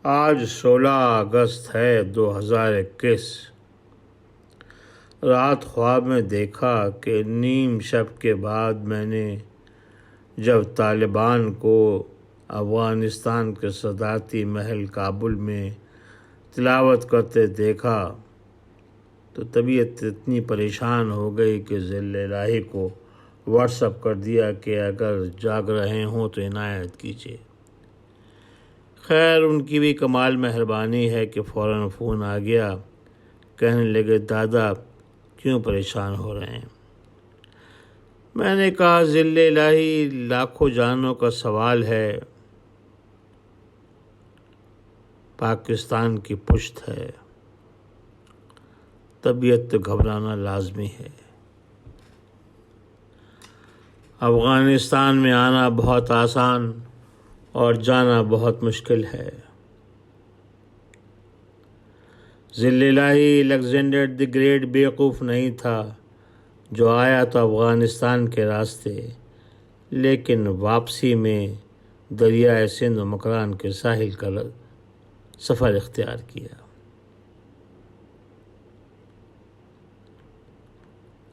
آج 16 اگست ہے 2021۔ رات خواب میں دیکھا کہ نیم شب کے بعد میں نے جب طالبان کو افغانستان کے صدارتی محل کابل میں تلاوت کرتے دیکھا تو طبیعت اتنی پریشان ہو گئی کہ ذل الہی کو واٹس اپ کر دیا کہ اگر جاگ رہے ہوں تو عنایت کیجیے۔ خیر ان کی بھی کمال مہربانی ہے کہ فوراً فون آ گیا۔ کہنے لگے دادا کیوں پریشان ہو رہے ہیں؟ میں نے کہا ذل الہی لاکھوں جانوں کا سوال ہے، پاکستان کی پشت ہے، طبیعت گھبرانا لازمی ہے۔ افغانستان میں آنا بہت آسان اور جانا بہت مشکل ہے۔ ذل الہی الیگزینڈر دی گریٹ بیوقوف نہیں تھا جو آیا تو افغانستان کے راستے، لیکن واپسی میں دریائے سندھ و مکران کے ساحل کا سفر اختیار کیا۔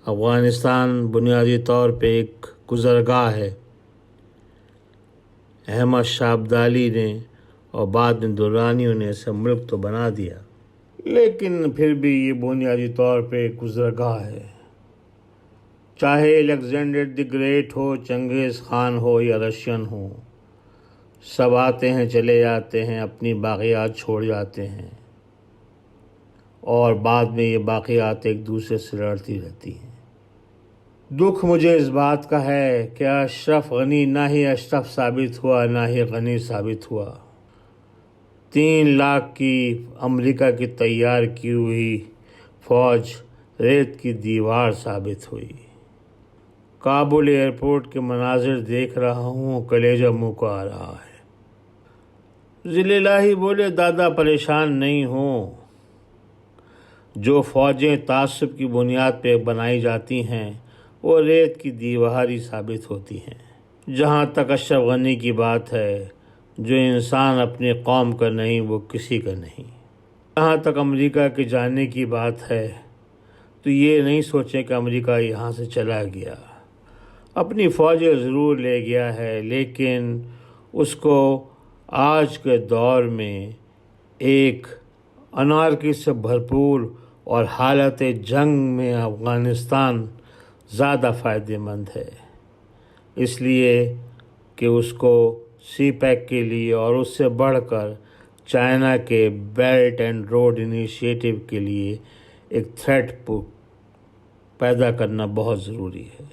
افغانستان بنیادی طور پہ ایک گزرگاہ ہے۔ احمد شاہ ابدالی نے اور بعد میں درانیوں نے اسے ملک تو بنا دیا، لیکن پھر بھی یہ بنیادی طور پہ ایک گزرگاہ ہے۔ چاہے الیگزینڈر دی گریٹ ہو، چنگیز خان ہو یا رشین ہو، سب آتے ہیں چلے جاتے ہیں، اپنی باقیات چھوڑ جاتے ہیں اور بعد میں یہ باقیات ایک دوسرے سے لڑتی رہتی ہیں۔ دکھ مجھے اس بات کا ہے کہ اشرف غنی نہ ہی اشرف ثابت ہوا نہ ہی غنی ثابت ہوا۔ 3 لاکھ کی امریکہ کی تیار کی ہوئی فوج ریت کی دیوار ثابت ہوئی۔ کابل ایئرپورٹ کے مناظر دیکھ رہا ہوں، کلیجہ منہ کو آ رہا ہے۔ ذل الہی بولے دادا پریشان نہیں ہوں، جو فوجیں تعصب کی بنیاد پہ بنائی جاتی ہیں وہ ریت کی دیوار ہی ثابت ہوتی ہیں۔ جہاں تک اشرف غنی کی بات ہے، جو انسان اپنی قوم کا نہیں وہ کسی کا نہیں۔ جہاں تک امریکہ کے جانے کی بات ہے تو یہ نہیں سوچیں کہ امریکہ یہاں سے چلا گیا، اپنی فوجیں ضرور لے گیا ہے، لیکن اس کو آج کے دور میں ایک انارکی سے بھرپور اور حالت جنگ میں افغانستان زیادہ فائدہ مند ہے، اس لیے کہ اس کو سی پیک کے لیے اور اس سے بڑھ کر چائنا کے بیلٹ اینڈ روڈ انیشیٹو کے لیے ایک تھریٹ پیدا کرنا بہت ضروری ہے۔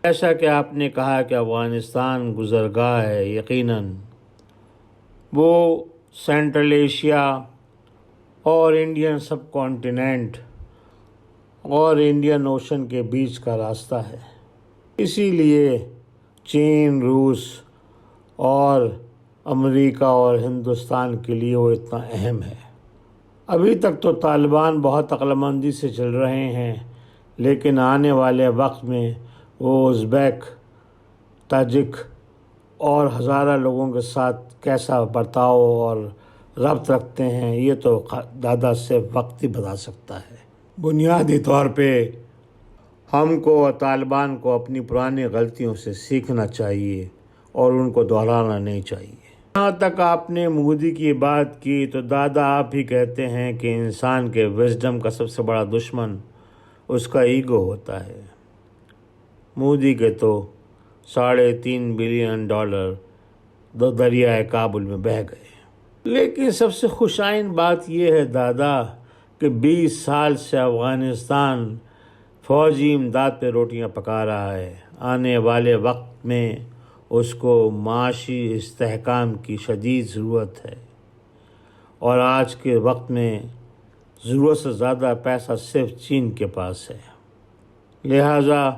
ایسا کہ آپ نے کہا کہ افغانستان گزرگاہ ہے، یقیناً وہ سینٹرل ایشیا اور انڈین سب کانٹیننٹ اور انڈین اوشن کے بیچ کا راستہ ہے۔ اسی لیے چین، روس اور امریکہ اور ہندوستان کے لیے وہ اتنا اہم ہے۔ ابھی تک تو طالبان بہت عقل مندی سے چل رہے ہیں، لیکن آنے والے وقت میں وہ ازبیک، تاجک اور ہزارہ لوگوں کے ساتھ کیسا برتاؤ اور ربط رکھتے ہیں یہ تو دادا سے وقت ہی بتا سکتا ہے۔ بنیادی طور پہ ہم کو اور طالبان کو اپنی پرانی غلطیوں سے سیکھنا چاہیے اور ان کو دہرانا نہیں چاہیے۔ جہاں تک آپ نے مودی کی بات کی تو دادا آپ ہی کہتے ہیں کہ انسان کے وزڈم کا سب سے بڑا دشمن اس کا ایگو ہوتا ہے۔ مودی کے تو $3.5 بلین دریائے کابل میں بہہ گئے۔ لیکن سب سے خوش آئند بات یہ ہے دادا کہ 20 سال سے افغانستان فوجی امداد پہ روٹیاں پکا رہا ہے۔ آنے والے وقت میں اس کو معاشی استحکام کی شدید ضرورت ہے، اور آج کے وقت میں ضرورت سے زیادہ پیسہ صرف چین کے پاس ہے۔ لہٰذا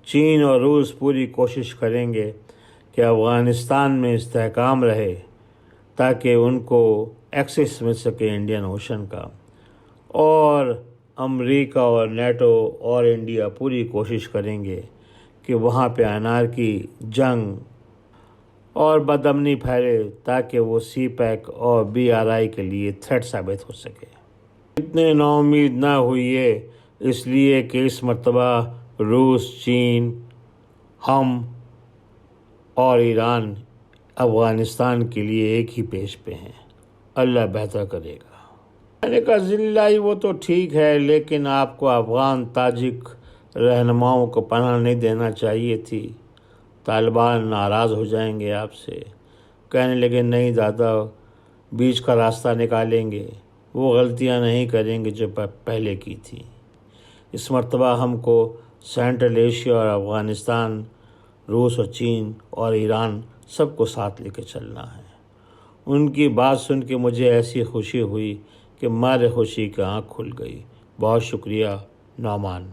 چین اور روس پوری کوشش کریں گے کہ افغانستان میں استحکام رہے تاکہ ان کو ایکسیس مل سکے انڈین اوشن کا، اور امریکہ اور نیٹو اور انڈیا پوری کوشش کریں گے کہ وہاں پہ انارکی، جنگ اور بدامنی پھیلے تاکہ وہ سی پیک اور BRI کے لیے تھریٹ ثابت ہو سکے۔ اتنے نا امید نہ ہوئیے، اس لیے کہ اس مرتبہ روس، چین، ہم اور ایران افغانستان کے لیے ایک ہی پیج پہ ہیں۔ اللہ بہتر کرے گا۔ میں نے کہا ذی اللہ وہ تو ٹھیک ہے، لیکن آپ کو افغان تاجک رہنماؤں کو پناہ نہیں دینا چاہیے تھی۔ طالبان ناراض ہو جائیں گے آپ سے، کہنے لگے نہیں دادا، بیچ کا راستہ نکالیں گے، وہ غلطیاں نہیں کریں گے جو پہلے کی تھی۔ اس مرتبہ ہم کو سینٹرل ایشیا اور افغانستان، روس اور چین اور ایران سب کو ساتھ لے کے چلنا ہے۔ ان کی بات سن کے مجھے ایسی خوشی ہوئی کہ مارے خوشی کی آنکھ کھل گئی۔ بہت شکریہ نعمان۔